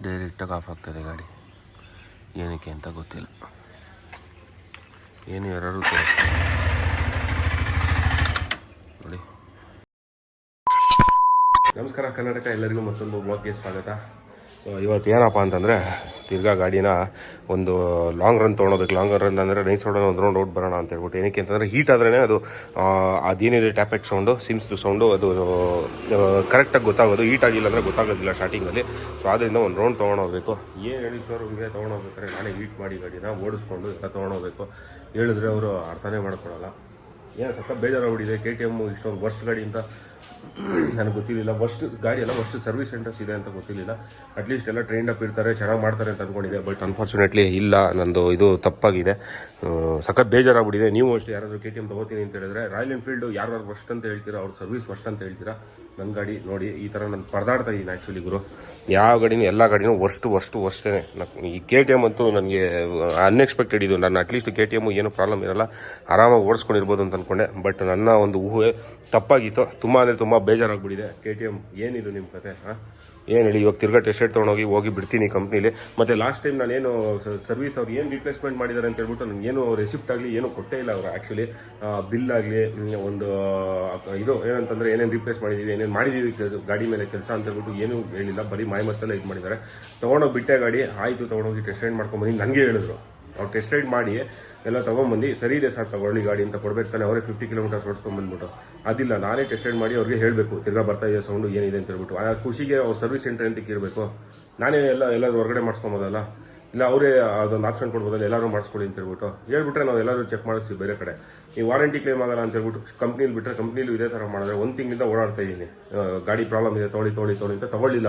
ಡೈರೆಕ್ಟಾಗಿ ಆಫ್ ಆಗ್ತದೆ ಗಾಡಿ. ಏನಕ್ಕೆ ಅಂತ ಗೊತ್ತಿಲ್ಲ. ಏನು ಯಾರು ತೋರಿಸ್ತಾರೆ ನೋಡಿ. ನಮಸ್ಕಾರ ಕರ್ನಾಟಕ, ಎಲ್ಲರಿಗೂ ಮತ್ತೊಂದು ಬ್ಲಾಗ್ಗೆ ಸ್ವಾಗತ. ಇವತ್ತು ಏನಪ್ಪ ಅಂತಂದರೆ ತಿರ್ಗಾ ಗಾಡಿನ ಒಂದು ಲಾಂಗ್ ರನ್ ತೊಗೊಳೋದಕ್ಕೆ. ಲಾಂಗ್ ರನ್ ಅಂದರೆ ನೈಸ್ ರೋಡನ್ನು ಒಂದು ರೌಂಡ್ ಬರೋಣ ಅಂತ ಹೇಳ್ಬಿಟ್ಟು. ಏನಕ್ಕೆ ಅಂತಂದರೆ ಹೀಟ್ ಆದ್ರೇ ಅದು ಅದೇನಿದೆ ಟ್ಯಾಪೆಟ್ ಸೌಂಡು, ಸಿಮ್ಸ್ದು ಸೌಂಡು ಅದು ಕರೆಕ್ಟಾಗಿ ಗೊತ್ತಾಗೋದು. ಹೀಟ್ ಆಗಿಲ್ಲ ಅಂದರೆ ಗೊತ್ತಾಗೋದಿಲ್ಲ ಸ್ಟಾರ್ಟಿಂಗಲ್ಲಿ. ಸೊ ಆದ್ದರಿಂದ ಒಂದು ರೌಂಡ್ ತೊಗೊಂಡೋಗ್ಬೇಕು. ಏನು ಹೇಳಿ ಶೋರೂಮ್ಗೆ ತೊಗೊಂಡೋಗ್ಬೇಕಾದ್ರೆ ನಾನೇ ಹೀಟ್ ಮಾಡಿ ಗಾಡಿನ ಓಡಿಸ್ಕೊಂಡು ಎಲ್ಲ ತೊಗೊಂಡೋಗ್ಬೇಕು. ಹೇಳಿದ್ರೆ ಅವರು ಅರ್ಥನೇ ಮಾಡ್ಕೊಳ್ಳಲ್ಲ. ಏನು ಸಕ್ಕ ಬೇಜಾರಾಗ್ಬಿಟ್ಟಿದೆ. KTM ಇಷ್ಟೊಂದು ವರ್ಷ ಗಾಡಿ ಅಂತ ನನಗೆ ಗೊತ್ತಿರಲಿಲ್ಲ. ಫಸ್ಟ್ ಗಾಡಿ ಎಲ್ಲ ಫಸ್ಟ್ ಸರ್ವಿಸ್ ಸೆಂಟರ್ಸ್ ಇದೆ ಅಂತ ಗೊತ್ತಿರಲಿಲ್ಲ. ಅಟ್ಲೀಸ್ಟ್ ಎಲ್ಲ ಟ್ರೈನ್ ಅಪ್ ಇರ್ತಾರೆ, ಚೆನ್ನಾಗಿ ಮಾಡ್ತಾರೆ ಅಂತ ಅಂದ್ಕೊಂಡಿದ್ದೆ. ಬಟ್ ಅನ್ಫಾರ್ಚುನೇಟ್ಲಿ ಇಲ್ಲ, ನಂದು ಇದು ತಪ್ಪಾಗಿದೆ. ಸಖತ್ ಬೇಜಾರಾಗ್ಬಿಟ್ಟಿದೆ. ನೀವು ಅಷ್ಟೇ ಯಾರಾದರೂ KTM ತೊಗೋತೀನಿ ಅಂತ ಹೇಳಿದ್ರೆ ರಾಯಲ್ ಎನ್ಫೀಲ್ಡು ಯಾರು ಫಸ್ಟ್ ಅಂತ ಹೇಳ್ತೀರಾ, ಅವ್ರ ಸರ್ವಿಸ್ ಫಸ್ಟ್ ಅಂತ ಹೇಳ್ತೀರಾ. ನನ್ನ ಗಾಡಿ ನೋಡಿ ಈ ಥರ ನಾನು ಪರದಾಡ್ತಾ ಇದ್ದೀನಿ ಆ್ಯಕ್ಚುಲಿ ಗುರು. ಯಾವ ಗಾಡಿನೂ ಎಲ್ಲ ಗಾಡಿನೂ ವರ್ಷೇ. ಈ KTM ಅಂತೂ ನನಗೆ ಅನ್ಎಕ್ಸ್ಪೆಕ್ಟೆಡ್. ಇದು ನಾನು ಅಟ್ಲೀಸ್ಟ್ KTM ಏನೂ ಪ್ರಾಬ್ಲಮ್ ಇರೋಲ್ಲ, ಆರಾಮಾಗಿ ಓಡಿಸ್ಕೊಂಡಿರ್ಬೋದು ಅಂತ ಅಂದ್ಕೊಂಡೆ. ಬಟ್ ನನ್ನ ಒಂದು ಊಹೆ ತಪ್ಪಾಗಿತ್ತು. ತುಂಬ ಅಂದರೆ ತುಂಬ ಬೇಜಾರಾಗ್ಬಿಟ್ಟಿದೆ. KTM ಏನಿದು ನಿಮ್ಮ ಕತೆ? ಏನು ಹೇಳಿ, ಇವಾಗ ತಿರ್ಗಾ ಟೆಸ್ಟ್ ರೈಡ್ ಹೋಗಿ ಬಿಡ್ತೀನಿ ಕಂಪ್ನಿಲಿ. ಮತ್ತು ಲಾಸ್ಟ್ ಟೈಮ್ ನಾನೇನು ಸರ್ವಿಸ್ ಅವ್ರು ಏನು ರಿಪ್ಲೇಸ್ಮೆಂಟ್ ಮಾಡಿದ್ದಾರೆ ಅಂತ ಹೇಳ್ಬಿಟ್ಟು ನನಗೇನು ರೆಸಿಪ್ಟ್ ಆಗಲಿ ಏನೂ ಕೊಟ್ಟೇ ಇಲ್ಲ ಅವರು. ಆ್ಯಕ್ಚುಲಿ ಬಿಲ್ ಆಗಲಿ ಒಂದು ಇದು ಏನಂತಂದರೆ ಏನೇನು ರಿಪ್ಲೇಸ್ ಮಾಡಿದ್ದೀವಿ, ಏನೇನು ಮಾಡಿದ್ದೀವಿ ಗಾಡಿ ಮೇಲೆ ಕೆಲಸ ಅಂತ ಹೇಳ್ಬಿಟ್ಟು ಏನೂ ಹೇಳಿಲ್ಲ. ಬರೀ ಮಾಯಮತ್ತೆಲ್ಲ ಇದು ಮಾಡಿದ್ದಾರೆ. ತೊಗೊಂಡೋಗಿ ಬಿಟ್ಟೆ ಗಾಡಿ ಆಯಿತು, ತೊಗೊಂಡೋಗಿ ಟೆಸ್ಟ್ ರೈಡ್ ಮಾಡ್ಕೊಂಬಂದು ನನಗೆ ಹೇಳಿದ್ರು. ಅವ್ರು ಟೆಸ್ಟ್ ರೈಡ್ ಮಾಡಿ ಎಲ್ಲ ತೊಗೊಂಬಂದು ಸರಿ ಇದೆ ಸರ್ ತಗೊಳ್ಳಿ ಗಾಡಿ ಅಂತ ಕೊಡ್ಬೇಕು ತಾನೆ. ಅವರೇ 50 ಕಿಲೋಮೀಟರ್ಸ್ ಓಡಿಸ್ಕೊಂಡ್ಬಂದ್ಬಿಟ್ಟು ಅದಿಲ್ಲ, ನಾನೇ ಟೆಸ್ಟ್ ರೈಡ್ ಮಾಡಿ ಅವ್ರಿಗೆ ಹೇಳಬೇಕು ತಿರ್ಗಾ ಬರ್ತಾ ಇದೆ ಸೌಂಡು ಏನಿದೆ ಅಂತ ಹೇಳ್ಬಿಟ್ಟು. ಆ ಖುಷಿಗೆ ಅವ್ರು ಸರ್ವಿಸ್ ಸೆಂಟರ್ ಅಂತ ಇರಬೇಕು. ನಾನೇ ಎಲ್ಲರೂ ಹೊರಗಡೆ ಮಾಡಿಸ್ಕೊಬೋದಲ್ಲ, ಇಲ್ಲ ಅವರೇ ಅದೊಂದು ಆಪ್ಷನ್ ಕೊಡ್ಬೋದಲ್ಲ, ಎಲ್ಲರೂ ಮಾಡಿಸ್ಕೊಡಿ ಅಂತ ಹೇಳ್ಬಿಟ್ಟು ಹೇಳ್ಬಿಟ್ರೆ ನಾವು ಎಲ್ಲರೂ ಚೆಕ್ ಮಾಡಿಸ್ತೀವಿ ಬೇರೆ ಕಡೆ. ಈ ವಾರಂಟಿ ಕ್ಲೇಮ್ ಆಗಲ್ಲ ಅಂತ ಹೇಳ್ಬಿಟ್ಟು ಕಂಪ್ನಿಲಿ ಬಿಟ್ಟರೆ ಕಂಪ್ನಿಲೂ ಇದೇ ಥರ ಮಾಡಿದ್ರೆ. ಒಂದು ತಿಂಗಳಿಂದ ಓಡಾಡ್ತಾ ಇದ್ದೀನಿ, ಗಾಡಿ ಪ್ರಾಬ್ಲಮ್ ಇದೆ ತೊಗೊಳ್ಳಿ ಅಂತ ತೊಗೊಳ್ಳಿಲ್ಲ.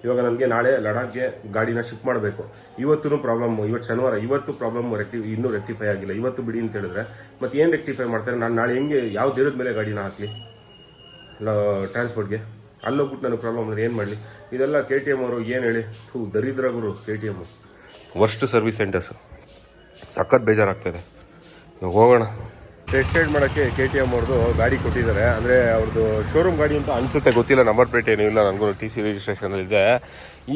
ಇವಾಗ ನನಗೆ ನಾಳೆ ಲಡಾಖ್ಗೆ ಗಾಡಿನ ಶಿಫ್ಟ್ ಮಾಡಬೇಕು. ಇವತ್ತೂ ಪ್ರಾಬ್ಲಮ್, ಇವತ್ತು ಶನಿವಾರ, ಇವತ್ತು ಪ್ರಾಬ್ಲಮ್ ಇನ್ನೂ ರೆಕ್ಟಿಫೈ ಆಗಿಲ್ಲ. ಇವತ್ತು ಬಿಡಿ ಅಂತ ಹೇಳಿದ್ರೆ ಮತ್ತೆ ಏನು ರೆಕ್ಟಿಫೈ ಮಾಡ್ತಾರೆ? ನಾನು ನಾಳೆ ಹೆಂಗೆ ಯಾವ ದೇರದ ಮೇಲೆ ಗಾಡಿನ ಹಾಕಲಿ ಟ್ರಾನ್ಸ್ಪೋರ್ಟ್ಗೆ? ಅಲ್ಲೋಗ್ಬಿಟ್ಟು ನನಗೆ ಪ್ರಾಬ್ಲಮ್ ಅಂದರೆ ಏನು ಮಾಡಲಿ? ಇದೆಲ್ಲ KTM ಅವರು ಏನು ಹೇಳಿ ದರಿದ್ರ ಗುರು. KTM worst service centres. ಸಖತ್ ಬೇಜಾರಾಗ್ತಾಯಿದೆ. ಹೋಗೋಣ. ಟೆಸ್ಟ್ ರೈಡ್ ಮಾಡೋಕ್ಕೆ KTM ಅವ್ರದ್ದು ಗಾಡಿ ಕೊಟ್ಟಿದ್ದಾರೆ. ಅಂದರೆ ಅವ್ರದ್ದು ಶೋರೂಮ್ ಗಾಡಿ ಅಂತ ಅನಿಸುತ್ತೆ, ಗೊತ್ತಿಲ್ಲ. ನಂಬರ್ ಪ್ಲೇಟ್ ಏನೂ ಇಲ್ಲ, ನನಗೂ TC ರಿಜಿಸ್ಟ್ರೇಷನಲ್ಲಿದೆ.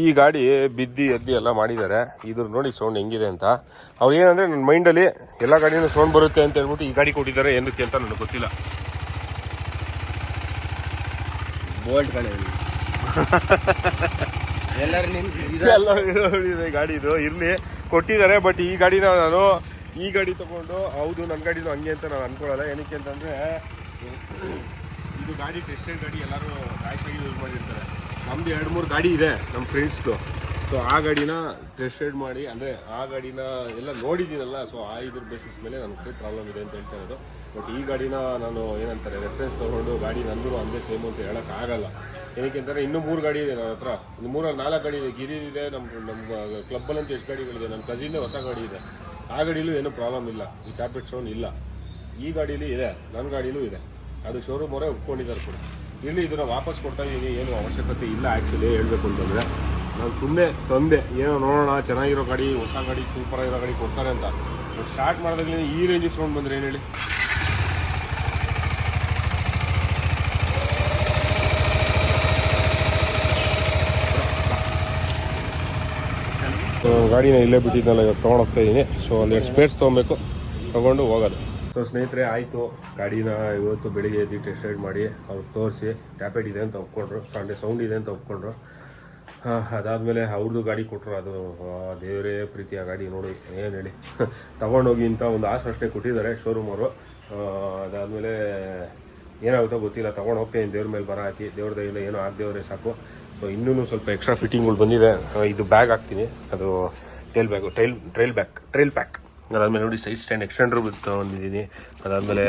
ಈ ಗಾಡಿ ಬಿದ್ದು ಎದ್ದು ಎಲ್ಲ ಮಾಡಿದ್ದಾರೆ. ಇದ್ರ ನೋಡಿ ಸೌಂಡ್ ಹೆಂಗಿದೆ ಅಂತ. ಅವ್ರು ಏನಂದರೆ ನನ್ನ ಮೈಂಡಲ್ಲಿ ಎಲ್ಲ ಗಾಡಿನೂ ಸೌಂಡ್ ಬರುತ್ತೆ ಅಂತ ಹೇಳ್ಬಿಟ್ಟು ಈ ಗಾಡಿ ಕೊಟ್ಟಿದ್ದಾರೆ. ಏನಕ್ಕೆ ಅಂತ ನನಗೆ ಗೊತ್ತಿಲ್ಲ. ಎಲ್ಲ ಗಾಡಿದು ಇರಲಿ ಕೊಟ್ಟಿದ್ದಾರೆ. ಬಟ್ ಈ ಗಾಡಿನ ನಾನು ಈ ಗಾಡಿ ತೊಗೊಂಡು ಹೌದು ನನ್ನ ಗಾಡಿನೂ ಹಂಗೆ ಅಂತ ನಾನು ಅಂದ್ಕೊಳ್ಳಲ್ಲ. ಏನಕ್ಕೆ ಅಂತಂದರೆ ಇದು ಗಾಡಿ ಟೆಸ್ಟ್ ರೈಡ್ ಗಾಡಿ ಎಲ್ಲರೂ ಗಾಯಸಾಗಿ ಯೂಸ್ ಮಾಡಿರ್ತಾರೆ. ನಮ್ಮದು 2-3 ಗಾಡಿ ಇದೆ ನಮ್ಮ ಫ್ರೆಂಡ್ಸ್ದು. ಸೊ ಆ ಗಾಡಿನ ಟೆಸ್ಟ್ ರೈಡ್ ಮಾಡಿ, ಅಂದರೆ ಆ ಗಾಡಿನ ಎಲ್ಲ ನೋಡಿದ್ದೀನಲ್ಲ. ಸೊ ಆ ಇದ್ರ ಬೇಸಿಸ್ ಮೇಲೆ ನನಗೆ ಪ್ರಾಬ್ಲಮ್ ಇದೆ ಅಂತ ಹೇಳ್ತಾ ಇರೋದು. ಬಟ್ ಈ ಗಾಡಿನ ನಾನು ಏನಂತಾರೆ ರೆಫರೆನ್ಸ್ ತೊಗೊಂಡು ಗಾಡಿ ನಂದು ಹಂಗೆ ಸೇಮ್ ಅಂತ ಹೇಳೋಕ್ಕಾಗಲ್ಲ. ಏನಕ್ಕೆ ಅಂತಂದರೆ ಇನ್ನೂ 3 ಗಾಡಿ ಇದೆ ನನ್ನ ಹತ್ರ. 3-4 ಗಾಡಿ ಇದೆ. ಗಿರಿ ಇದೆ, ನಮ್ಮ ಕ್ಲಬ್ಬಲ್ಲಂತೂ ಎಷ್ಟು ಗಾಡಿಗಳಿದೆ. ನಮ್ಮ ಕಸಿನ್ದೇ ಹೊಸ ಗಾಡಿ ಇದೆ. ಆ ಗಾಡೀಲೂ ಏನೂ ಪ್ರಾಬ್ಲಮ್ ಇಲ್ಲ, ಈ ಟ್ಯಾಬ್ಲೆಟ್ ಸೌಂಡ್ ಇಲ್ಲ. ಈ ಗಾಡೀಲಿ ಇದೆ, ನನ್ನ ಗಾಡೀಲೂ ಇದೆ. ಅದು ಶೋರೂಮ್ ಅವರೇ ಒಪ್ಕೊಂಡಿದ್ದಾರೆ ಕೂಡ. ಇಲ್ಲಿ ಇದನ್ನು ವಾಪಸ್ ಕೊಡ್ತಾ ಇದ್ದೀನಿ. ಏನು ಅವಶ್ಯಕತೆ ಇಲ್ಲ ಆ್ಯಕ್ಚುಲಿ ಹೇಳಬೇಕು ಅಂತಂದರೆ. ನಾನು ಸುಮ್ಮನೆ ತಂದೆ, ಏನೋ ನೋಡೋಣ ಚೆನ್ನಾಗಿರೋ ಗಾಡಿ, ಹೊಸ ಗಾಡಿ, ಸೂಪರಾಗಿರೋ ಗಾಡಿ ಕೊಡ್ತಾರೆ ಅಂತ. ಸ್ಟಾರ್ಟ್ ಮಾಡಿದಾಗಲೇ ಈ ರೇಂಜಿಗೆ ಸೌಂಡ್ ಬಂದರೆ ಏನು ಹೇಳಿ? ಗಾಡಿನ ಇಲ್ಲೇ ಬಿಟ್ಟಿದ್ದಲ್ಲ, ಇವಾಗ ತೊಗೊಂಡೋಗ್ತಾ ಇದ್ದೀನಿ. ಸೊ ಒಂದೆರಡು ಸ್ಪೇರ್ಸ್ ತೊಗೊಬೇಕು, ತೊಗೊಂಡು ಹೋಗೋದು. ಸೊ ಸ್ನೇಹಿತರೆ ಆಯಿತು, ಗಾಡಿನ ಇವತ್ತು ಬೆಳಿಗ್ಗೆ ಎದ್ದು ಟೆಸ್ಟ್ ರೈಡ್ ಮಾಡಿ ಅವ್ರಿಗೆ ತೋರಿಸಿ ಟ್ಯಾಪೆಟ್ ಇದೆ ಅಂತ ಒಪ್ಕೊಂಡ್ರು, ಸಂಡೆ ಸೌಂಡ್ ಇದೆ ಅಂತ ಒಪ್ಕೊಂಡ್ರು. ಅದಾದಮೇಲೆ ಅವ್ರದ್ದು ಗಾಡಿ ಕೊಟ್ಟರು. ಅದು ದೇವರೇ ಪ್ರೀತಿಯ ಗಾಡಿ ನೋಡಿ, ಏನು ಹೇಳಿ ತೊಗೊಂಡೋಗಿ ಅಂತ ಒಂದು ಅಷ್ಟೇ ಕೊಟ್ಟಿದ್ದಾರೆ ಶೋರೂಮ್ ಅವರು. ಅದಾದಮೇಲೆ ಏನಾಗುತ್ತೋ ಗೊತ್ತಿಲ್ಲ, ತೊಗೊಂಡು ಹೋಗ್ತೀನಿ. ದೇವ್ರ ಮೇಲೆ ಬರ ಹಾಕಿ, ದೇವ್ರ ದಯಿಂದ ಏನೋ ಆಗದೇವ್ರೆ ಸಾಕು. ಸೊ ಇನ್ನೂ ಸ್ವಲ್ಪ ಎಕ್ಸ್ಟ್ರಾ ಫಿಟ್ಟಿಂಗ್ಗಳು ಬಂದಿದೆ. ಇದು ಬ್ಯಾಗ್ ಹಾಕ್ತೀನಿ, ಅದು ಟ್ರೈಲ್ ಪ್ಯಾಕ್. ಅದಾದಮೇಲೆ ನೋಡಿ ಸೈಡ್ ಸ್ಟ್ಯಾಂಡ್ ಎಕ್ಸ್ಟೆಂಡರ್ ತೊಗೊಂಡಿದ್ದೀನಿ. ಅದಾದಮೇಲೆ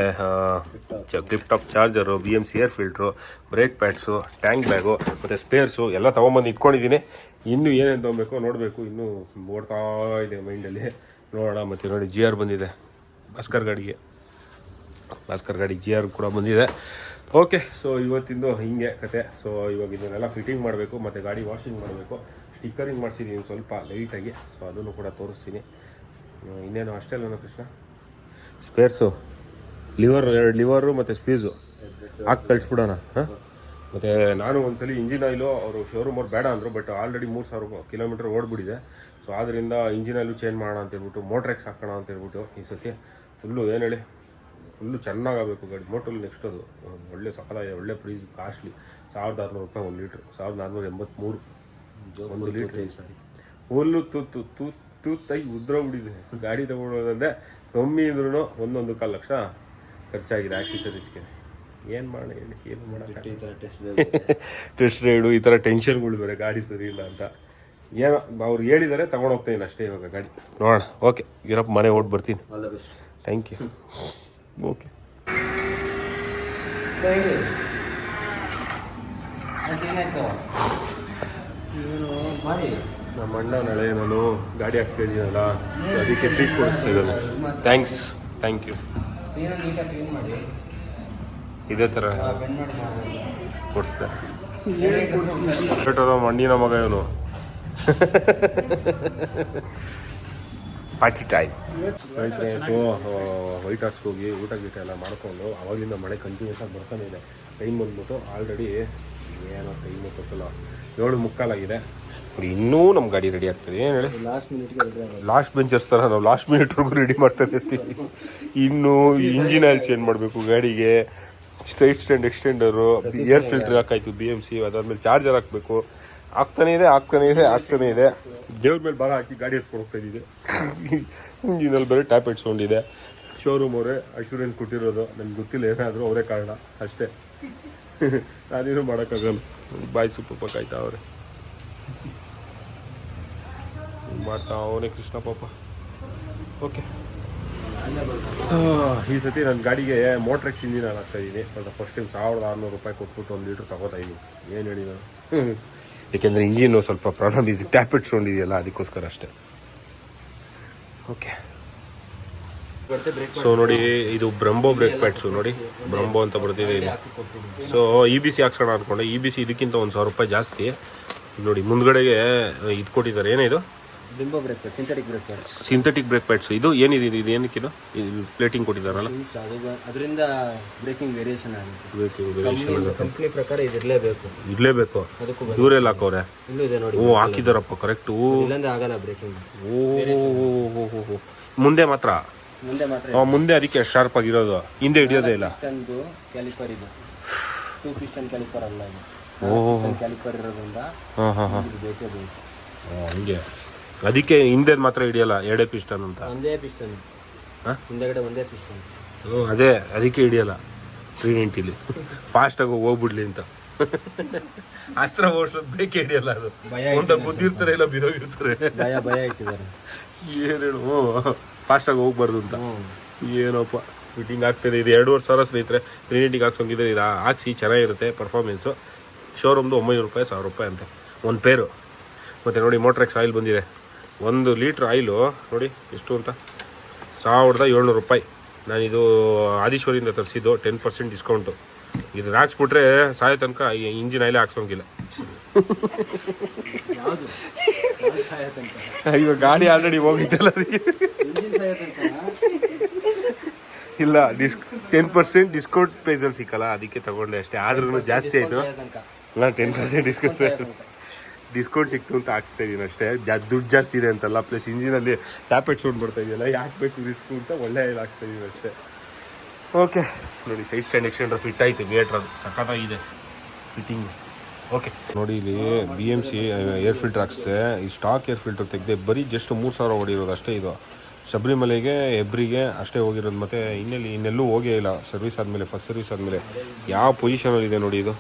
clip top charger, BMC air filter, brake pads, tank bag ಮತ್ತು ಸ್ಪೇರ್ಸು ಎಲ್ಲ ತೊಗೊಂಬಂದು ಇಟ್ಕೊಂಡಿದ್ದೀನಿ. ಇನ್ನೂ ಏನೇನು ತೊಗೊಬೇಕು ನೋಡಬೇಕು. ಇನ್ನೂ ಓಡ್ತಾ ಇದೆ ಮೈಂಡಲ್ಲಿ, ನೋಡೋಣ. ಮತ್ತು ನೋಡಿ GR ಬಂದಿದೆ, ಭಾಸ್ಕರ್ ಗಾಡಿ GR ಕೂಡ ಬಂದಿದೆ. ಓಕೆ, ಸೊ ಇವತ್ತಿಂದು ಹಿಂಗೆ ಕತೆ. ಸೊ ಇವಾಗ ಇದನ್ನೆಲ್ಲ ಫಿಟ್ಟಿಂಗ್ ಮಾಡಬೇಕು ಮತ್ತು ಗಾಡಿ ವಾಷಿಂಗ್ ಮಾಡಬೇಕು. ಸ್ಟಿಕ್ಕರಿಂಗ್ ಮಾಡಿಸಿದ್ದೀನಿ ಸ್ವಲ್ಪ ಲೈಟಾಗಿ. ಸೊ ಅದನ್ನು ಕೂಡ ತೋರಿಸ್ತೀನಿ. ಇನ್ನೇನು ಅಷ್ಟೇ ಅಲ್ಲ ಕೃಷ್ಣ, ಸ್ಪೇರ್ಸು, ಲಿವರು ಮತ್ತು ಸ್ಫೀಸು ಹಾಕಿ ಕಳಿಸ್ಬಿಡೋಣ. ಮತ್ತು ನಾನು ಒಂದ್ಸಲಿ ಇಂಜಿನ್ ಆಯಿಲು ಅವರು ಶೋರೂಮ್ ಅವ್ರು ಬೇಡ ಅಂದರು, ಬಟ್ ಆಲ್ರೆಡಿ 3000 ಕಿಲೋಮೀಟರ್ ಓಡ್ಬಿಟ್ಟಿದೆ. ಸೊ ಆದ್ದರಿಂದ ಇಂಜಿನ್ ಆಯಿಲು ಚೇಂಜ್ ಮಾಡೋಣ ಅಂತ ಹೇಳ್ಬಿಟ್ಟು ಮೋಟ್ರೆಕ್ಸ್ ಹಾಕೋಣ ಅಂತ ಹೇಳ್ಬಿಟ್ಟು ಈ ಸತಿ ಫುಲ್ಲು ಏನು ಹೇಳಿ ಫುಲ್ಲು ಚೆನ್ನಾಗಬೇಕು ಗಾಡಿ. ಮೋಟಲ್ ನೆಕ್ಸ್ಟ್ ಅದು ಒಳ್ಳೆ ಸಕಲಾಗಿದೆ, ಒಳ್ಳೆ ಪ್ರೈಸ್, ಕಾಸ್ಟ್ಲಿ. 1600 ರೂಪಾಯಿ 1 ಲೀಟ್ರ್, 1483 1 ಲೀಟ್ರ್. ಫುಲ್ಲು ತೂತ್ತಾಗಿ ಉದ್ರೋಗ್ಬಿಟ್ಟಿದೆ. ಗಾಡಿ ತೊಗೊಳೋದಂದರೆ ಕಮ್ಮಿ ಇದ್ರೂ 1.25 ಲಕ್ಷ ಖರ್ಚಾಗಿದೆ ಆಕ್ಸೆಸರೀಸ್ಗೆ. ಏನು ಮಾಡೋಣ ಹೇಳಿ, ಏನು ಮಾಡೋಕ್ಕೆ ಈ ಥರ ಟೆಸ್ಟ್ ರೈಡು ಈ ಥರ ಟೆನ್ಷನ್ಗಳು ಬೇರೆ, ಗಾಡಿ ಸರಿ ಇಲ್ಲ ಅಂತ. ಏನೋ ಅವ್ರು ಹೇಳಿದ್ದಾರೆ ತೊಗೊಂಡೋಗ್ತೀನಿ ಅಷ್ಟೇ ಇವಾಗ ಗಾಡಿ. ನೋಡೋಣ. ಓಕೆ ಇರಪ್ಪ, ಮನೆ ಓಟ್ ಬರ್ತೀನಿ. All the best. Thank you. Okay ನಮ್ಮ ಅಣ್ಣ ನಾಳೆ ನಾನು ಗಾಡಿ ಹಾಕ್ತಿದ್ದೀನಲ್ಲ, ಅದಕ್ಕೆ ಟ್ರೀಟ್ ಕೊಡಿಸ್ತಾ ಇದ್ದಾನೆ. Thanks, thank you. ಇದೇ ಥರ ಕೊಡಿಸ್ತಾರೆ. ಮಂಡಿನ ಮಗ ಇವನು. ಪಾಚಿ ಟೈಮ್ ಆಯಿತು. ವೈಟ್ ಹಾರ್ಸ್ಗೆ ಹೋಗಿ ಊಟ ಗೀಟ ಎಲ್ಲ ಮಾಡ್ಕೊಂಡು ಅವಾಗಿಂದ ಮಳೆ ಕಂಟಿನ್ಯೂಸ್ ಆಗಿ ಬರ್ತಾನೆ ಇದೆ. ಟೈಮ್ ಬಂದ್ಬಿಟ್ಟು ಆಲ್ರೆಡಿ ಏನೋ ಟೈಮು ಗೊತ್ತಲ್ಲ 7:45 ನೋಡಿ. ಇನ್ನೂ ನಮ್ಮ ಗಾಡಿ ರೆಡಿ ಆಗ್ತದೆ. ಏನು ಹೇಳಿ, ಲಾಸ್ಟ್ ಬೆಂಚರ್ಸ್ ಥರ ನಾವು ಲಾಸ್ಟ್ ಮಿನಿಟ್ವರೆಗೂ ರೆಡಿ ಮಾಡ್ತಾನೆ ಇರ್ತೀವಿ. ಇನ್ನೂ ಇಂಜಿನ್ ಆಯಿಲ್ ಚೇಂಜ್ ಮಾಡಬೇಕು ಗಾಡಿಗೆ, straight stand extender, air filter ಹಾಕಾಯ್ತು BMC, ಅದಾದ್ಮೇಲೆ ಚಾರ್ಜರ್ ಹಾಕಬೇಕು. ಆಗ್ತಾನೇ ಇದೆ. ದೇವ್ರ ಮೇಲೆ ಭಾಗ ಹಾಕಿ ಗಾಡಿ ಎತ್ಕೊಂಡು ಹೋಗ್ತಾ ಇದ್ದಿದೆ. ಇಂಜಿನಲ್ಲಿ ಬೇರೆ ಟ್ಯಾಪ್ ಇಟ್ಸ್ಕೊಂಡಿದೆ. ಶೋರೂಮ್ ಅವರೇ ಅಶ್ಯೂರೆನ್ಸ್ ಕೊಟ್ಟಿರೋದು, ನನಗೆ ಗೊತ್ತಿಲ್ಲ, ಏನಾದರೂ ಅವರೇ ಕಾರಣ ಅಷ್ಟೇ. ನಾನೇನು ಮಾಡೋಕ್ಕಾಗಲ್ಲ. ಬಾಯ್ ಸೂಪರ್ ಕಾಯ್ತಾ ಅವ್ರೆ ಮಾಡ್ತಾ ಅವನೇ ಕೃಷ್ಣ ಪಾಪ. ಓಕೆ, ಈ ಸತಿ ನನ್ನ ಗಾಡಿಗೆ ಮೋಟ್ರೆಕ್ಸ್ ಇಂಜಿನ್ ಹಾಕ್ತಾ ಇದ್ದೀನಿ. ಫಸ್ಟ್ ಟೈಮ್ 1600 ರೂಪಾಯಿ ಕೊಟ್ಬಿಟ್ಟು 1 ಲೀಟ್ರ್ ತಗೋತಾ ಇದ್ದೀನಿ. ಏನು ಹೇಳಿ ನಾನು, ಏಕೆಂದರೆ ಇಂಜಿನ್ನು ಸ್ವಲ್ಪ ಪ್ರಾಬ್ಲಮ್ ಇದೆ, ಟ್ಯಾಪ್ ಇಟ್ಸ್ಕೊಂಡಿದೆಯಲ್ಲ, ಅದಕ್ಕೋಸ್ಕರ ಅಷ್ಟೇ. ಓಕೆ, ಸೊ ನೋಡಿ ಇದು ಬ್ರಂಬೋ ಬ್ರೇಕ್ ಪ್ಯಾಡ್ಸು ನೋಡಿ, ಬ್ರಂಬೋ ಅಂತ ಬರ್ತಿದೆ ಇಲ್ಲಿ. ಸೊ EBC ಹಾಕ್ಸೋಣ ಅಂದ್ಕೊಂಡೆ. EBC ಇದಕ್ಕಿಂತ 1000 ರೂಪಾಯಿ ಜಾಸ್ತಿ. ನೋಡಿ ಮುಂದ್ಗಡೆಗೆ ಇದು ಕೊಟ್ಟಿದ್ದಾರೆ. ಏನೇ ಇದು? Brembo brake pad, synthetic brake pads. ಇದು ಏನಿದೆ, ಇದು ಏನಕ್ಕಿದು ಇದು ಪ್ಲೇಟಿಂಗ್ ಕೊಟ್ಟಿದ್ದಾರಲ್ಲ, ಅದರಿಂದ ಬ್ರೇಕಿಂಗ್ ವೇರಿಯೇಷನ್ ಆಗುತ್ತೆ. ಕಂಪ್ನಿ ಪ್ರಕಾರ ಇದು ಇರಲೇಬೇಕು. ಇವರೆಲ್ಲ ಹಾಕವ್ರೆ. ಓ ಹಾಕಿದಾರಪ್ಪ, ಕರೆಕ್ಟು. ಇಲ್ಲಾಂದ್ರೆ ಆಗಲ್ಲ ಬ್ರೇಕಿಂಗ್. ಓ ಮುಂದೆ ಮಾತ್ರ ಮುಂದೆ ಅದಕ್ಕೆ ಶಾರ್ಪ್ ಆಗಿರೋದು, ಹಿಂದೆ ಹಿಡಿಯೋದೇ ಇಲ್ಲ. ಕ್ಯಾಲಿಪರ್ ಇದು 2 ಪಿಸ್ಟನ್ ಕ್ಯಾಲಿಪರ್ ಅಲ್ಲ, ಕ್ಯಾಲಿಪರ್ ಇರೋದ್ರಿಂದ ಬೇಕೇ ಬೇಕು. ಹಂಗೆ ಅದಕ್ಕೆ ಹಿಂದೆ ಮಾತ್ರ ಹಿಡಿಯಲ್ಲ, 2 ಪಿಸ್ಟನ್ ಅಂತ. ಒಂದೇ ಪಿಸ್ಟನ್, ಹಿಂದೆಗಡೆ ಒಂದೇ ಪಿಸ್ಟನ್. ಅದೇ ಅದಕ್ಕೆ ಹಿಡಿಯಲ್ಲ 390 ಫಾಸ್ಟಾಗಿ ಹೋಗ್ಬಿಡ್ಲಿ ಅಂತ. ಹತ್ರ ಓಡಿಸೋದು ಬ್ರೇಕ್ ಹಿಡಿಯಲ್ಲ, ಅದು ಅಂತ ಗೊತ್ತಿರ್ತಾರೆ, ಇಲ್ಲ ಬಿದೋಗಿರ್ತಾರೆ. ಭಯ ಇಟ್ಟಿದ್ದಾರೆ. ಏನು ಹೇಳು, ಫಾಸ್ಟಾಗಿ ಹೋಗ್ಬಾರ್ದು ಅಂತ. ಏನೋಪ್ಪ ಫಿಟ್ಟಿಂಗ್ ಆಗ್ತಾಯಿದೆ. ಇದು 2500 ಸ್ನೇಹಿತರೆ. 390 ಹಾಕ್ಸೋಂಗಿದ್ರೆ ಇದು ಹಾಕ್ಸಿ, ಚೆನ್ನಾಗಿರುತ್ತೆ ಪರ್ಫಾರ್ಮೆನ್ಸು. ಶೋರೂಮ್ದು 900 ರೂಪಾಯಿ 1000 ರೂಪಾಯಿ ಅಂತೆ ಒಂದು ಪೇರು. ಮತ್ತು ನೋಡಿ ಮೋಟ್ರೆಕ್ಸ್ ಆಯಿಲ್ ಬಂದಿದೆ. 1 ಲೀಟ್ರ್ ಆಯಿಲು ನೋಡಿ ಎಷ್ಟು ಅಂತ, 1700 ರೂಪಾಯಿ. ನಾನಿದು ಆದೀಶ್ವರಿಂದ ತರಿಸಿದ್ದು, 10% ಡಿಸ್ಕೌಂಟು. ಇದನ್ನ ಹಾಕ್ಸ್ಬಿಟ್ರೆ ಸಾಯೋ ತನಕ ಇಂಜಿನ್ ಆಯಿಲೇ ಹಾಕ್ಸೋಂಗಿಲ್ಲ. ಇವಾಗ ಗಾಡಿ ಆಲ್ರೆಡಿ ಹೋಗಿದ್ದಲ್ಲ, ಇಲ್ಲ 10% ಡಿಸ್ಕೌಂಟ್ ಪ್ರೈಸಲ್ಲಿ ಸಿಕ್ಕಲ್ಲ, ಅದಕ್ಕೆ ತಗೊಂಡೆ ಅಷ್ಟೇ. ಆದ್ರೂ ಜಾಸ್ತಿ ಆಯಿತು. ಇಲ್ಲ 10% ಡಿಸ್ಕೌಂಟ್ ಸಿಕ್ತು ಅಂತ ಹಾಕ್ಸ್ತಾ ಇದ್ದೀನಿ ಅಷ್ಟೇ. ದುಡ್ಡು ಜಾಸ್ತಿ ಇದೆ ಅಂತಲ್ಲ, ಪ್ಲಸ್ ಇಂಜಿನಲ್ಲಿ ಟ್ಯಾಪೆಟ್ ಸೌಂಡ್ ಬರ್ತಾ ಇದೆಯಲ್ಲ, ಯಾಕೆ ಬೇಕು ರಿಸ್ಕ್ ಅಂತ ಒಳ್ಳೆ ಹಾಕ್ಸ್ತಾ ಇದ್ದೀನಿ ಅಷ್ಟೇ. ಓಕೆ ನೋಡಿ, ಸೈಡ್ ಸ್ಟ್ಯಾಂಡ್ ಎಕ್ಸ್ಟೆಂಡರ್ ಫಿಟ್ ಆಯಿತು. ಮೀಟ್ರ್ ಅದು ಸಖತ್ತಾಗಿದೆ ಫಿಟ್ಟಿಂಗ್. ಓಕೆ ನೋಡಿ, ಇಲ್ಲಿ BMC ಏರ್ ಫಿಲ್ಟರ್ ಹಾಕ್ಸ್ದೆ. ಈ ಸ್ಟಾಕ್ ಏರ್ ಫಿಲ್ಟರ್ ತೆಗೆದೆ, ಬರೀ ಜಸ್ಟ್ 3000 ಹೊಡಿರೋದು ಅಷ್ಟೇ. ಇದು ಶಬರಿಮಲೆಗೆ ಹೆಬ್ರಿಗೆ ಅಷ್ಟೇ ಹೋಗಿರೋದು. ಮತ್ತು ಇನ್ನೆಲ್ಲೂ ಹೋಗೇ ಇಲ್ಲ ಸರ್ವಿಸ್ ಆದಮೇಲೆ, ಫಸ್ಟ್ ಸರ್ವಿಸ್ ಆದಮೇಲೆ. ಯಾವ ಪೊಸಿಷನಲ್ಲಿ ಇದೆ ನೋಡಿ, ಇದು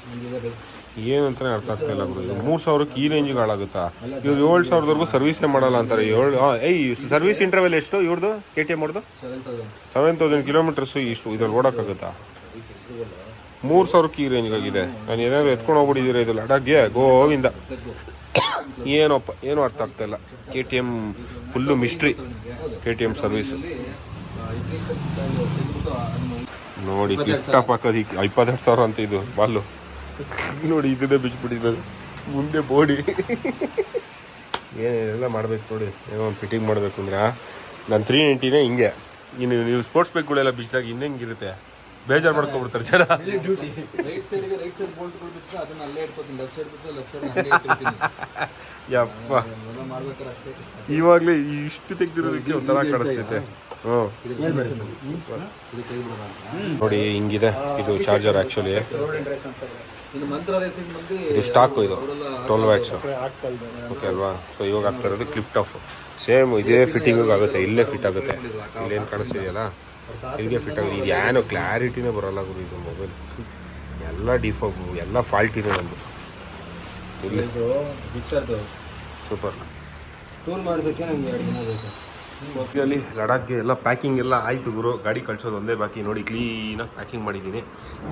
ಏನಂತಾನೆ ಅರ್ಥ ಆಗ್ತಾ ಇಲ್ಲ ಗುರು. ಇದು 3000ಕ್ಕೆ ಈ ರೇಂಜಿಗೆ ಹಾಳಾಗುತ್ತಾ? ಇವ್ರು 7000ವರೆಗೂ ಸರ್ವಿಸೇ ಮಾಡಲ್ಲ ಅಂತಾರೆ. ಸರ್ವಿಸ್ ಇಂಟರ್ವೆಲ್ ಎಷ್ಟು ಇವ್ರದ್ದು? KTM ಅವ್ರದ್ದು 7000 ಕಿಲೋಮೀಟರ್ಸು. ಇಷ್ಟು ಇದ್ರಲ್ಲಿ ಓಡೋಕ್ಕಾಗುತ್ತಾ? 3000ಕ್ಕೆ ಈ ರೇಂಜ್ಗಾಗಿದೆ. ನಾನು ಏನಾದ್ರು ಎತ್ಕೊಂಡು ಹೋಗ್ಬಿಟ್ಟಿದ್ದೀರಾ ಇದು ಲಡಾಖ್ಗೆ? ಗೋವಿಂದ. ಏನೋ ಅರ್ಥ ಆಗ್ತಾ ಇಲ್ಲ. KTM full mystery. KTM service ನೋಡಿ, ಕ್ಲಿಪ್ ಟಾಪ್ ಹಾಕೋದು 22,000 ಅಂತ. ಇದು ಬಾಲು ನೋಡಿ, ಇದನ್ನೇ ಬಿಚ್ಚಿಬಿಟ್ಟಿದ್ದು ಮುಂದೆ ಬೋಡಿ. ಏನೆಲ್ಲ ಮಾಡ್ಬೇಕು ನೋಡಿ, ಏನೋ ಒಂದು ಫಿಟ್ಟಿಂಗ್ ಮಾಡಬೇಕು ಅಂದ್ರೆ. ನಾನು 390ನೇ ಹಿಂಗೆ. ಇನ್ನು ನೀವು ಸ್ಪೋರ್ಟ್ಸ್ ಬೈಕ್ಗಳೆಲ್ಲ ಬಿಚ್ಚಿದಾಗ ಹಿಂಗಿರುತ್ತೆ. ಬೇಜಾರು ಮಾಡ್ಕೊಬಿಡ್ತಾರೆ ಜನ. ಡ್ಯೂಟಿ ರೈಟ್ ಸೈಡ್ ಬೋಲ್ಟ್ ಬಿಟ್ಟು ಅದನ್ನ ಅಲ್ಲೇ ಇಟ್ಕೋತೀನಿ, ಲೆಫ್ಟ್ ಸೈಡ್ ಬಿಟ್ಟು ಲೆಫ್ಟ್ ಸೈಡ್ ಹಂಗೆ ಇಟ್ಟಿರ್ತೀನಿ. ಯಪ್ಪ ಮಾಡ್ಬೇಕಾದ್ರೆ ಅಷ್ಟೇ. ಇವಾಗಲೇ ಇಷ್ಟು ತೆಗ್ದಿರೋದಕ್ಕೆ ಒಂಥರ ಕಾಣಿಸ್ತೈತೆ. ಹ್ಞೂ ನೋಡಿ ಹಿಂಗಿದೆ ಇದು ಚಾರ್ಜರ್. ಆ್ಯಕ್ಚುಲಿ ಇನ್ನು ಮಂತ್ರ ರೇಸಿಂಗ್ ಮಂದಿ ಇದು ಸ್ಟಾಕು, ಇದು 12 ವ್ಯಾಟ್ಸು. ಓಕೆ ಅಲ್ವಾ? ಸೊ ಇವಾಗ ಆಗ್ತಾ ಇರೋದು ಕ್ಲಿಪ್ ಟಾಪ್. ಸೇಮ್ ಇದೇ ಫಿಟ್ಟಿಂಗಿಗೆ ಆಗುತ್ತೆ, ಇಲ್ಲೇ ಫಿಟ್ ಆಗುತ್ತೆ. ಇಲ್ಲೇನು ಕಾಣಿಸ್ತಿದೆಯಲ್ಲ ಇಲ್ಲಿಗೆ ಫಿಟ್ ಆಗುತ್ತೆ. ಇದು ಏನೋ ಕ್ಲಾರಿಟಿನೇ ಬರೋಲ್ಲ ಗುರು ಇದು ಮೊಬೈಲ್. ಎಲ್ಲ ಡಿಫಾಲ್ಟ್, ಎಲ್ಲ ಫಾಲ್ಟಿದೆ ನಮ್ಮದು. ಇಲ್ಲಿ ಸೂಪರ್. ಟೂರ್ ಮಾಡೋದಕ್ಕೆ ನಮ್ಗೆ 2 ದಿನ ಬೇಕು. ಅಲ್ಲಿ ಲಡಾಖ್ಗೆ ಎಲ್ಲ ಪ್ಯಾಕಿಂಗ್ ಎಲ್ಲ ಆಯಿತು ಗುರು. ಗಾಡಿ ಕಳ್ಸೋದು ಒಂದೇ ಬಾಕಿ. ನೋಡಿ ಕ್ಲೀನಾಗಿ ಪ್ಯಾಕಿಂಗ್ ಮಾಡಿದ್ದೀನಿ.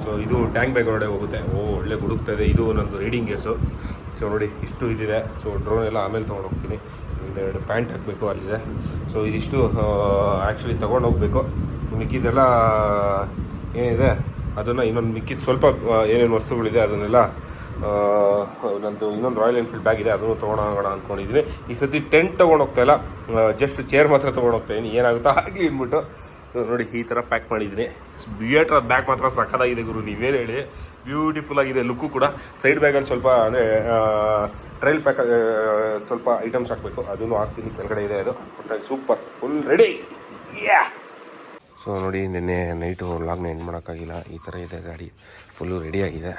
ಸೊ ಇದು ಟ್ಯಾಂಕ್ ಬ್ಯಾಗ್ ಒಳಗಡೆ ಹೋಗುತ್ತೆ. ಒಳ್ಳೆ ಹುಡುಕ್ತಾಯಿದೆ. ಇದು ನಂದು ರೈಡಿಂಗ್ ಗೇರ್ಸು. ಸೊ ನೋಡಿ ಇಷ್ಟು ಇದಿದೆ. ಸೊ ಡ್ರೋನ್ ಎಲ್ಲ ಆಮೇಲೆ ತೊಗೊಂಡು ಹೋಗ್ತೀನಿ. ಒಂದೆರಡು ಪ್ಯಾಂಟ್ ಹಾಕಬೇಕು ಅಲ್ಲಿದೆ. ಸೊ ಇದಿಷ್ಟು ಆ್ಯಕ್ಚುಲಿ ತೊಗೊಂಡು ಹೋಗಬೇಕು. ಮಿಕ್ಕಿದೆಲ್ಲ ಏನಿದೆ ಅದನ್ನು ಇನ್ನೊಂದು ಮಿಕ್ಕಿದ ಸ್ವಲ್ಪ ಏನೇನು ವಸ್ತುಗಳಿದೆ ಅದನ್ನೆಲ್ಲ ನಂದು ಇನ್ನೊಂದು ರಾಯಲ್ ಎನ್ಫೀಲ್ಡ್ ಬ್ಯಾಗ್ ಇದೆ, ಅದನ್ನು ತೊಗೊಂಡೋಗೋಣ ಅಂದ್ಕೊಂಡಿದ್ದೀನಿ. ಈ ಸತಿ ಟೆಂಟ್ ತೊಗೊಂಡು ಹೋಗ್ತಾ ಇಲ್ಲ, ಜಸ್ಟ್ ಚೇರ್ ಮಾತ್ರ ತೊಗೊಂಡು ಹೋಗ್ತಾಯಿದ್ದೀನಿ. ಏನಾಗುತ್ತೋ ಆಗಲಿ ಅಂದ್ಬಿಟ್ಟು. ಸೊ ನೋಡಿ ಈ ಥರ ಪ್ಯಾಕ್ ಮಾಡಿದ್ದೀನಿ. ಬಿಯೇಟ್ರ ಬ್ಯಾಗ್ ಮಾತ್ರ ಸಕ್ಕತ್ತಾಗಿದೆ ಗುರು, ನೀವೇನು ಹೇಳಿ. ಬ್ಯೂಟಿಫುಲ್ ಆಗಿದೆ ಲುಕ್ಕು ಕೂಡ. ಸೈಡ್ ಬ್ಯಾಗಲ್ಲಿ ಸ್ವಲ್ಪ ಅಂದರೆ ಟ್ರೈಲ್ ಪ್ಯಾಕ್ ಸ್ವಲ್ಪ ಐಟಮ್ಸ್ ಹಾಕಬೇಕು, ಅದನ್ನು ಹಾಕ್ತೀನಿ. ಕೆಳಗಡೆ ಇದೆ ಅದು. Super, full ready. ಸೊ ನೋಡಿ ನಿನ್ನೆ ನೈಟು ವ್ಲಾಗ್ನ ಎಂಡ್ ಮಾಡೋಕ್ಕಾಗಿಲ್ಲ. ಈ ಥರ ಇದೆ ಗಾಡಿ, ಫುಲ್ಲು ರೆಡಿಯಾಗಿದೆ.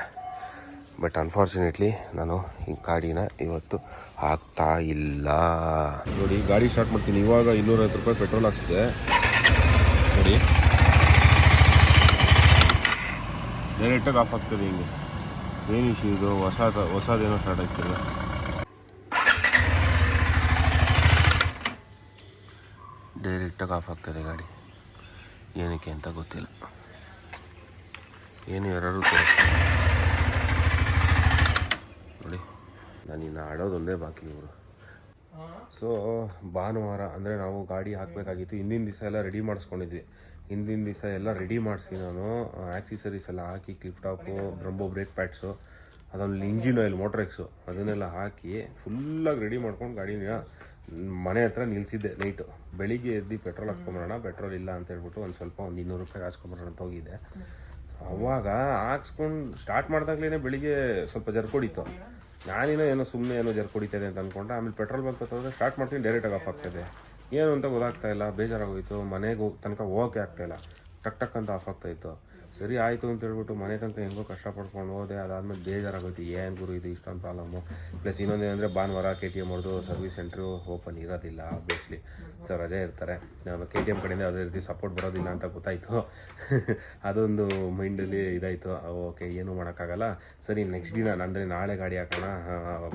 ಬಟ್ ಅನ್ಫಾರ್ಚುನೇಟ್ಲಿ ನಾನು ಈ ಗಾಡಿನ ಇವತ್ತು ಹಾಕ್ತಾ ಇಲ್ಲ. ನೋಡಿ ಗಾಡಿ ಸ್ಟಾರ್ಟ್ ಮಾಡ್ತೀನಿ. ಇವಾಗ 250 ರೂಪಾಯಿ ಪೆಟ್ರೋಲ್ ಹಾಕ್ಸಿದೆ ನೋಡಿ. ಡೈರೆಕ್ಟಾಗಿ ಆಫ್ ಆಗ್ತದೆ. ಹಿಂಗೆ ಏನು ಇಶ್ಯೂ ಇದು? ಹೊಸದೇನೋ ಸ್ಟಾರ್ಟ್ ಆಗ್ತಿಲ್ಲ. ಡೈರೆಕ್ಟಾಗಿ ಆಫ್ ಆಗ್ತದೆ ಗಾಡಿ. ಏನಕ್ಕೆ ಅಂತ ಗೊತ್ತಿಲ್ಲ. ಏನು ಎರರು ನೋಡಿ. ನಾನಿನ್ನು ಆಡೋದೊಂದೇ ಬಾಕಿ ಇವರು. ಸೊ ಭಾನುವಾರ ಅಂದರೆ ನಾವು ಗಾಡಿ ಹಾಕಬೇಕಾಗಿತ್ತು. ಹಿಂದಿನ ದಿವಸ ಎಲ್ಲ ರೆಡಿ ಮಾಡಿಸ್ಕೊಂಡಿದ್ವಿ. ಹಿಂದಿನ ದಿವಸ ಎಲ್ಲ ರೆಡಿ ಮಾಡಿಸಿ ನಾನು ಆ್ಯಕ್ಸಿಸರೀಸ್ ಎಲ್ಲ ಹಾಕಿ, ಕ್ಲಿಪ್ ಟಾಪು, ಬ್ರಂಬೋ ಬ್ರೇಕ್ ಪ್ಯಾಡ್ಸು, ಅದೊಂದು ಇಂಜಿನ್ ಆಯಿಲ್, ಮೋಟ್ರೆಕ್ಸು ಅದನ್ನೆಲ್ಲ ಹಾಕಿ ಫುಲ್ಲಾಗಿ ರೆಡಿ ಮಾಡ್ಕೊಂಡು ಗಾಡಿನ ಮನೆ ಹತ್ರ ನಿಲ್ಲಿಸಿದ್ದೆ ನೈಟು. ಬೆಳಿಗ್ಗೆ ಎದ್ದು ಪೆಟ್ರೋಲ್ ಹಾಕ್ಸ್ಕೊಂಬರೋಣ, ಪೆಟ್ರೋಲ್ ಇಲ್ಲ ಅಂತ ಹೇಳ್ಬಿಟ್ಟು ಒಂದು 200 ರೂಪಾಯಿಗೆ ಹಾಕ್ಸ್ಕೊಂಬರೋಣ ಅಂತ ಹೋಗಿದ್ದೆ. ಅವಾಗ ಹಾಕ್ಸ್ಕೊಂಡು ಸ್ಟಾರ್ಟ್ ಮಾಡಿದಾಗಲೇ ಬೆಳಿಗ್ಗೆ ಸ್ವಲ್ಪ ಜರ್ಕೊಡಿತ್ತು. ಏನೋ ಸುಮ್ಮನೆ ಏನೋ ಜರ್ಕೊಡಿತಾಯಿದೆ ಅಂತ ಅಂದ್ಕೊಂಡೆ. ಆಮೇಲೆ ಪೆಟ್ರೋಲ್ ಬಂಕ್ ಹೋದ್ರೆ ಸ್ಟಾರ್ಟ್ ಮಾಡ್ತೀನಿ, ಡೈರೆಕ್ಟಾಗಿ ಆಫ್ ಆಗ್ತಾಯಿದೆ. ಏನು ಅಂತ ಗೊತ್ತಾಗ್ತಾಯಿಲ್ಲ, ಬೇಜಾರಾಗೋಯಿತು. ಮನೆಗೆ ತನಕ ಹೋಗೋಕ್ಕೆ ಆಗ್ತಾಯಿಲ್ಲ, ಟಕ್ ಅಂತ ಆಫ್ ಆಗ್ತಾಯಿತ್ತು. ಸರಿ ಆಯಿತು ಅಂತ ಹೇಳ್ಬಿಟ್ಟು ಮನೆ ತನಕ ಹೆಂಗೋ ಕಷ್ಟಪಡ್ಕೊಂಡು ಹೋದೆ. ಅದಾದಮೇಲೆ ಬೇಜಾರಾಗೋಯ್ತು, ಏನು ಗುರು ಇದು ಇಷ್ಟೊಂದು ಪ್ರಾಬ್ಲಮ್ಮು. ಪ್ಲಸ್ ಇನ್ನೊಂದೇನೆಂದರೆ ಭಾನುವಾರ KTM ಅವ್ರದ್ದು ಸರ್ವಿಸ್ ಸೆಂಟ್ರು ಓಪನ್ ಇರೋದಿಲ್ಲ ಆಬ್ವಿಯಸ್ಲಿ. ಸೊ ರಜೆ ಇರ್ತಾರೆ. ನಾನು KTM ಕಡೆಯಿಂದ ಅದೇ ರೀತಿ ಸಪೋರ್ಟ್ ಬರೋದಿಲ್ಲ ಅಂತ ಗೊತ್ತಾಯಿತು. ಅದೊಂದು ಮೈಂಡಲ್ಲಿ ಇದಾಯಿತು. ಓಕೆ ಏನೂ ಮಾಡೋಕ್ಕಾಗಲ್ಲ. ಸರಿ ನೆಕ್ಸ್ಟ್ ದಿನ ಅಂದರೆ ನಾಳೆ ಗಾಡಿ ಹಾಕೋಣ,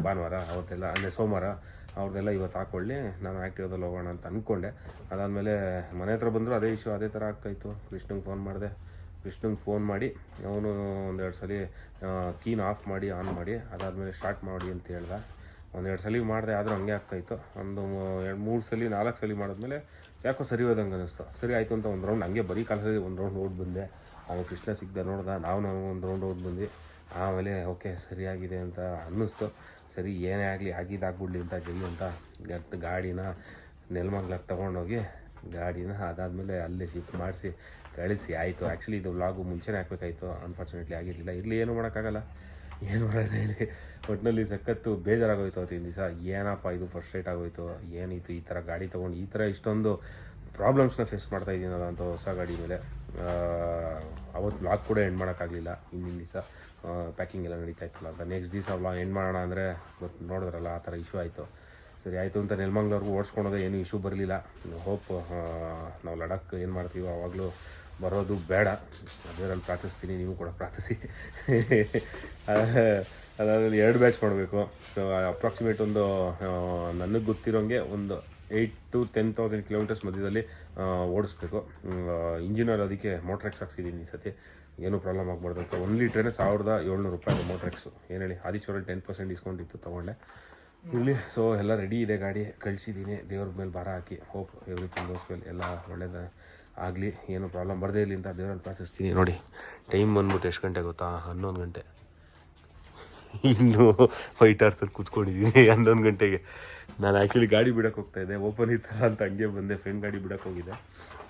ಭಾನುವಾರ ಅವತ್ತೆಲ್ಲ ಅಂದರೆ ಸೋಮವಾರ ಅವ್ರದ್ದೆಲ್ಲ ಇವತ್ತು ಹಾಕ್ಕೊಳ್ಳಿ, ನಾನು ಆ್ಯಕ್ಟಿವದಲ್ಲಿ ಹೋಗೋಣ ಅಂತ ಅಂದ್ಕೊಂಡೆ. ಅದಾದಮೇಲೆ ಮನೆ ಹತ್ರ ಬಂದರೂ ಅದೇ ಇಶ್ಯೂ ಅದೇ ಥರ ಆಗ್ತಾಯಿತ್ತು. ಕೃಷ್ಣಂಗೆ ಫೋನ್ ಮಾಡಿ ಅವನು 1-2 ಸಲ ಕೀನ ಆಫ್ ಮಾಡಿ ಆನ್ ಮಾಡಿ ಅದಾದಮೇಲೆ ಸ್ಟಾರ್ಟ್ ಮಾಡಿ ಅಂತ ಹೇಳ್ದೆ. 1-2 ಸಲ ಮಾಡಿದೆ, ಆದರೂ ಹಂಗೆ ಆಗ್ತಾಯಿತ್ತು. ಒಂದು 2-3 ಸಲ 4 ಸಲ ಮಾಡಿದ್ಮೇಲೆ ಯಾಕೋ ಸರಿ ಹೋದಂಗೆ ಅನ್ನಿಸ್ತು. ಸರಿ ಆಯಿತು ಅಂತ ಒಂದು ರೌಂಡ್ ಹಂಗೆ ಬರೀ ಕಾಲದಲ್ಲಿ ಒಂದು ರೌಂಡ್ ಓಡಿ ಬಂದೆ. ಅವನು ಕೃಷ್ಣ ಸಿಗ್ದೆ ನೋಡ್ದೆ, ನಾವು ಒಂದು ರೌಂಡ್ ಓಡಿ ಬಂದು ಆಮೇಲೆ ಓಕೆ ಸರಿಯಾಗಿದೆ ಅಂತ ಅನ್ನಿಸ್ತು. ಸರಿ ಏನೇ ಆಗಲಿ ಆಗಿದ್ದಾಗ್ಬಿಡ್ಲಿ ಅಂತ ಜೈ ಅಂತ ಗಾಡಿನ ನೆಲಮಂಗ್ಲಕ್ಕೆ ತೊಗೊಂಡೋಗಿ ಗಾಡಿನ ಅದಾದಮೇಲೆ ಅಲ್ಲೇ ಶಿಫ್ಟ್ ಮಾಡಿಸಿ ಕಳಿಸಿ ಆಯಿತು. ಆ್ಯಕ್ಚುಲಿ ಇದು ವ್ಲಾಗು ಮುಂಚೆನೇ ಹಾಕಬೇಕಾಯಿತು, ಅನ್ಫಾರ್ಚುನೇಟ್ಲಿ ಆಗಿರಲಿಲ್ಲ. ಇರಲಿ, ಏನು ಮಾಡೋಕ್ಕಾಗಲ್ಲ, ಏನು ಮಾಡೋಣ ಹೇಳಿ. ಒಟ್ಟಿನಲ್ಲಿ ಸಖತ್ತು ಬೇಜಾರಾಗೋಯ್ತು ಅವತ್ತಿನ ದಿವಸ. ಏನಪ್ಪ ಇದು ಫ್ರಸ್ಟ್ರೇಟ್ ಆಗೋಯ್ತು, ಏನಿತ್ತು ಈ ಥರ ಗಾಡಿ ತೊಗೊಂಡು ಈ ಥರ ಇಷ್ಟೊಂದು ಪ್ರಾಬ್ಲಮ್ಸ್ನ ಫೇಸ್ ಮಾಡ್ತಾಯಿದ್ದೀನಲ್ಲ ಅಂತ ಹೊಸ ಗಾಡಿ ಮೇಲೆ. ಅವತ್ತು ವ್ಲಾಗ್ ಕೂಡ ಎಂಡ್ ಮಾಡೋಕ್ಕಾಗಲಿಲ್ಲ. ಹಿಂದಿನ ದಿವಸ ಪ್ಯಾಕಿಂಗ್ ಎಲ್ಲ ನಡೀತಾ ಇತ್ತಲ್ಲ ಅಂತ. ನೆಕ್ಸ್ಟ್ ದಿವಸ ವ್ಲಾಗ್ ಎಂಡ್ ಮಾಡೋಣ ಅಂದರೆ ನೋಡಿದ್ರಲ್ಲ ಆ ಥರ ಇಶ್ಯೂ ಆಯಿತು. ಸರಿ ಆಯಿತು ಅಂತ ನೆಲಮಂಗ್ಲವ್ರಿಗೂ ಓಡಿಸ್ಕೊಳೋದೇ ಏನು ಇಶ್ಯೂ ಬರಲಿಲ್ಲ. ಹೋಪ್ ನಾವು ಲಡಾಖ್ ಏನು ಮಾಡ್ತೀವೋ ಆವಾಗಲೂ ಬರೋದು ಬೇಡ. ಅದರಲ್ಲಿ ಪ್ರಾರ್ಥಿಸ್ತೀನಿ, ನೀವು ಕೂಡ ಪ್ರಾರ್ಥಿಸಿ. ಅದಾದಮೇಲೆ 2 ಬ್ಯಾಚ್ ಮಾಡಬೇಕು. ಸೊ ಅಪ್ರಾಕ್ಸಿಮೇಟ್ ಒಂದು ನನಗೆ ಗೊತ್ತಿರೋಂಗೆ ಒಂದು 8,000 to 10,000 ಕಿಲೋಮೀಟರ್ಸ್ ಮಧ್ಯದಲ್ಲಿ ಓಡಿಸ್ಬೇಕು. ಇಂಜಿನಿಯರ್ ಅದಕ್ಕೆ ಮೋಟ್ರೆಕ್ಸ್ ಹಾಕ್ಸಿದ್ದೀನಿ ಈ ಸತಿ. ಏನೂ ಪ್ರಾಬ್ಲಮ್ ಆಗಬಾರ್ದು ಅಂತ. 1 ಲೀಟ್ರೇ 1,700 ರೂಪಾಯಿ ಮೋಟ್ರೆಕ್ಸು. ಏನು ಹೇಳಿ, ಆದೀಶ್ವರಲ್ಲಿ 10% ಡಿಸ್ಕೌಂಟ್ ಇತ್ತು, ತೊಗೊಂಡೆ. ಇಲ್ಲಿ ಸೊ ಎಲ್ಲ ರೆಡಿ ಇದೆ, ಗಾಡಿ ಕಳಿಸಿದ್ದೀನಿ. ದೇವ್ರ ಮೇಲೆ ಭಾರ ಹಾಕಿ ಹೋಪ್ ಎವ್ರಿಥಿಂಗ್ ಗೋಸ್ ವೆಲ್, ಎಲ್ಲ ಒಳ್ಳೇದು ಆಗಲಿ, ಏನು ಪ್ರಾಬ್ಲಮ್ ಬರದೇ ಇರಲಿ ಅಂತ ದೇವರಲ್ಲಿ ಪ್ರಾರ್ಥಿಸ್ತೀನಿ. ನೋಡಿ ಟೈಮ್ ಬಂದ್ಬಿಟ್ಟು ಎಷ್ಟು ಗಂಟೆ ಗೊತ್ತಾ? 11 ಗಂಟೆ. ಇನ್ನೂ ವೈಟ್ ಹಾರ್ಸಲ್ಲಿ ಕೂತ್ಕೊಂಡಿದ್ದೀನಿ 11 ಗಂಟೆಗೆ. ನಾನು ಆ್ಯಕ್ಚುಲಿ ಗಾಡಿ ಬಿಡೋಕ್ಕೆ ಹೋಗ್ತಾಯಿದ್ದೆ, ಓಪನ್ ಇತ್ತಲ್ಲ ಅಂತ ಹಂಗೆ ಬಂದೆ. ಫ್ರೆಂಡ್ ಗಾಡಿ ಬಿಡೋಕ್ಕೆ ಹೋಗಿದ್ದೆ.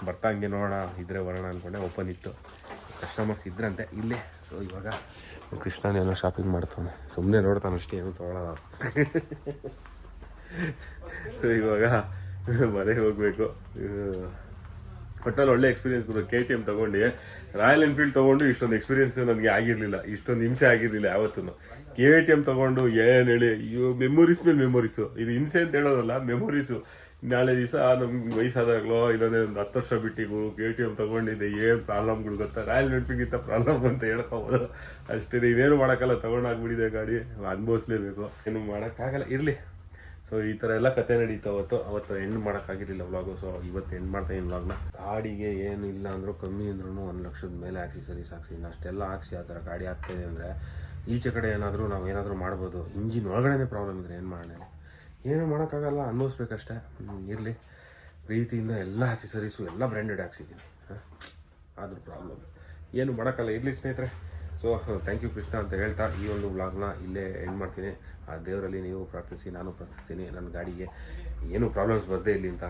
ಬರ್ತಾ ಹಂಗೆ ನೋಡೋಣ ಇದ್ರೆ ಬರೋಣ ಅಂದ್ಕೊಂಡೆ. ಓಪನ್ ಇತ್ತು, ಕಸ್ಟಮರ್ಸ್ ಇದ್ರಂತೆ ಇಲ್ಲೇ. ಸೊ ಇವಾಗ ಕೃಷ್ಣನೇನೋ ಶಾಪಿಂಗ್ ಮಾಡ್ತಾನೆ, ಸುಮ್ಮನೆ ನೋಡ್ತಾನೆ ಅಷ್ಟೇ, ಏನು ತೊಗೊಳಲ್ಲ. ಸೊ ಇವಾಗ ಮನೆಗೆ ಹೋಗಬೇಕು. ಒಟ್ಟಲ್ಲಿ ಒಳ್ಳೆ ಎಕ್ಸ್ಪೀರಿಯನ್ಸ್ ಗುರು. KTM ತೊಗೊಂಡು ರಾಯಲ್ ಎನ್ಫೀಲ್ಡ್ ತೊಗೊಂಡು ಇಷ್ಟೊಂದು ಎಕ್ಸ್ಪೀರಿಯನ್ಸ್ ನನಗೆ ಆಗಿರಲಿಲ್ಲ, ಇಷ್ಟೊಂದು ಹಿಂಸೆ ಆಗಿರಲಿಲ್ಲ ಯಾವತ್ತೂ. KTM ತೊಗೊಂಡು ಏನು ಹೇಳಿ, ಅಯ್ಯೋ ಮೆಮೊರೀಸ್ ಮೇಲೆ ಮೆಮೊರೀಸು. ಇದು ಹಿಂಸೆ ಅಂತ ಹೇಳೋದಲ್ಲ, ಮೆಮೊರೀಸು. ನಾಳೆ ದಿವಸ ನಮ್ಗೆ ವಯಸ್ಸಾದಾಗಲೋ ಇಲ್ಲೊಂದೇ ಒಂದು 10 ವರ್ಷ ಬಿಟ್ಟಿಗೂ KTM ತೊಗೊಂಡಿದ್ದೆ, ಏನು ಪ್ರಾಬ್ಲಮ್ಗಳು ಗೊತ್ತಾ, ರಾಯಲ್ ಎನ್ಫೀಲ್ಡ್ಗಿಂತ ಪ್ರಾಬ್ಲಮ್ ಅಂತ ಹೇಳ್ಕೊಬೋದು ಅಷ್ಟೇ. ಇನ್ನೇನು ಮಾಡೋಕ್ಕಲ್ಲ, ತೊಗೊಂಡಾಗ್ಬಿಟ್ಟಿದೆ ಗಾಡಿ, ಅನುಭವಿಸ್ಲೇಬೇಕು, ಏನು ಮಾಡೋಕ್ಕಾಗಲ್ಲ. ಇರಲಿ. ಸೊ ಈ ಥರ ಎಲ್ಲ ಕತೆ ನಡೀತಾ ಅವತ್ತು ಎಂಡ್ ಮಾಡೋಕ್ಕಾಗಿರಲಿಲ್ಲ ವ್ಲಾಗು. ಸೊ ಇವತ್ತು ಎಂಡ್ ಮಾಡ್ತಾಯಿದ್ದೀನಿ ವ್ಲಾಗ್ನ. ಗಾಡಿಗೆ ಏನು ಇಲ್ಲ ಅಂದರೂ ಕಮ್ಮಿ ಅಂದ್ರೂ 1 ಲಕ್ಷದ ಮೇಲೆ ಆಕ್ಸೆಸರೀಸ್ ಹಾಕ್ಸಿ, ಅಷ್ಟೆಲ್ಲ ಹಾಕ್ಸಿ ಆ ಥರ ಗಾಡಿ ಆಗ್ತಾಯಿದೆ ಅಂದರೆ ಈಚೆ ಕಡೆ ಏನಾದರೂ ನಾವು ಏನಾದರೂ ಮಾಡ್ಬೋದು. ಇಂಜಿನ್ ಒಳಗಡೆ ಪ್ರಾಬ್ಲಮ್ ಇದ್ದರೆ ಏನು ಮಾಡೋಣ, ಏನು ಮಾಡೋಕ್ಕಾಗಲ್ಲ, ಅನುಭವಿಸ್ಬೇಕಷ್ಟೇ. ಇರಲಿ, ಪ್ರೀತಿಯಿಂದ ಎಲ್ಲ ಆಕ್ಸೆಸರೀಸು ಎಲ್ಲ ಬ್ರ್ಯಾಂಡೆಡ್ ಹಾಕ್ಸಿದ್ದೀನಿ. ಆದರೂ ಪ್ರಾಬ್ಲಮ್ ಏನು ಮಾಡೋಕ್ಕಲ್ಲ. ಇರಲಿ ಸ್ನೇಹಿತರೆ. ಸೊ ಥ್ಯಾಂಕ್ ಯು ಕೃಷ್ಣ ಅಂತ ಹೇಳ್ತಾ ಈ ಒಂದು ವ್ಲಾಗ್ನ ಇಲ್ಲೇ ಎಂಡ್ ಮಾಡ್ತೀನಿ. ಆ ದೇವರಲ್ಲಿ ನೀವು ಪ್ರಾರ್ಥಿಸಿ, ನಾನು ಪ್ರಾರ್ಥಿಸ್ತೀನಿ ನನ್ನ ಗಾಡಿಗೆ ಏನೂ ಪ್ರಾಬ್ಲಮ್ಸ್ ಬರದೇ ಇಲ್ಲಿ ಅಂತ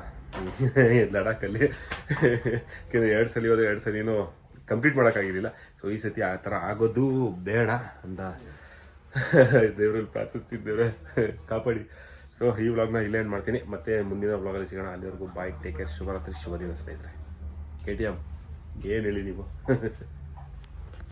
ಲಡಾಖಲ್ಲಿ. 2 ಸಲ ಹೋದರೆ 2 ಸಲಿನೂ ಕಂಪ್ಲೀಟ್ ಮಾಡೋಕ್ಕಾಗಿರಲಿಲ್ಲ. ಸೊ ಈ ಸತಿ ಆ ಥರ ಆಗೋದು ಬೇಡ ಅಂತ ದೇವರಲ್ಲಿ ಪ್ರಾರ್ಥಿಸ್ತಿದ್ದೇವೆ, ಕಾಪಾಡಿ. ಸೊ ಈ ವ್ಲಾಗ್ನ ಇಲ್ಲೇ ಎಂಡ್ ಮಾಡ್ತೀನಿ. ಮತ್ತೆ ಮುಂದಿನ ವ್ಲಾಗಲ್ಲಿ ಸಿಗೋಣ. ಅಲ್ಲಿವರೆಗೂ ಬಾಯ್, ಟೇಕ್ ಕೇರ್, ಶುಭರಾತ್ರಿ, ಶುಭ ದಿನ ಸ್ನೇಹಿತರೆ. KTM ಏನು ಹೇಳಿ ನೀವು.